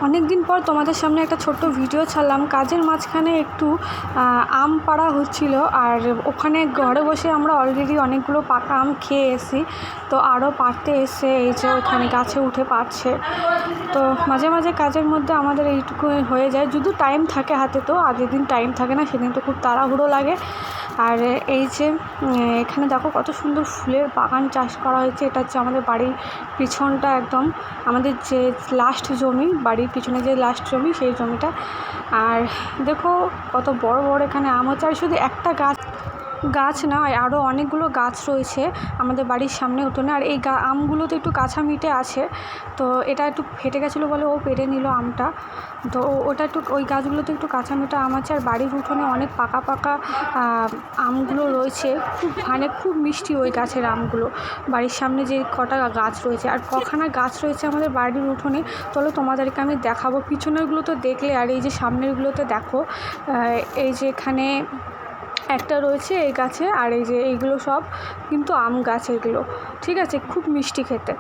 অনেক দিন পর তোমাদের সামনে একটা ছোট্ট ভিডিও ছাড়লাম। কাজের মাঝখানে একটু আম পাড়া হচ্ছিল, আর ওখানে ঘরে বসে আমরা অলরেডি অনেকগুলো পাকা আম খেয়ে এসেছি। তো আরও পাড়তে এসে এই যে ওখানে গাছে উঠে পাড়ছে। তো মাঝে মাঝে কাজের মধ্যে আমাদের এইটুকু হয়ে যায়, যদি টাইম থাকে হাতে। তো আর যেদিন টাইম থাকে না সেদিন তো খুব তাড়াহুড়ো লাগে। আর এই যে এখানে দেখো কত সুন্দর ফুলের বাগান চাষ করা হয়েছে। এটা হচ্ছে আমাদের বাড়ির পিছনটা, একদম আমাদের যে লাস্ট জমি, বাড়ির পিছনে যে লাস্ট জমি সেই জমিটা। আর দেখো কত বড় বড় এখানে আম হচ্ছে। আর শুধু একটা গাছ নয়, আরও অনেকগুলো গাছ রয়েছে আমাদের বাড়ির সামনে উঠোনে। আর এই আমগুলো তো একটু কাঁচা মিটে আছে, তো এটা একটু ফেটে গেছিলো বলে ও পেড়ে নিল আমটা। তো ওটা একটু, ওই গাছগুলোতে একটু কাঁচা মিঠা আম আছে। আর বাড়ির উঠোনে অনেক পাকা পাকা আমগুলো রয়েছে, খুব মিষ্টি ওই গাছের আমগুলো। বাড়ির সামনে যে কটা গাছ রয়েছে, আর কখানা গাছ রয়েছে আমাদের বাড়ির উঠোনে, চলো তোমাদেরকে আমি দেখাবো। পিছনেরগুলো তো দেখলে, আর এই যে সামনেরগুলোতে দেখো। এই যে এখানে একটা রয়েছে এই গাছে, আর এই যে এইগুলো সব কিন্তু আম গাছ এগুলো, ঠিক আছে, খুব মিষ্টি খেতে।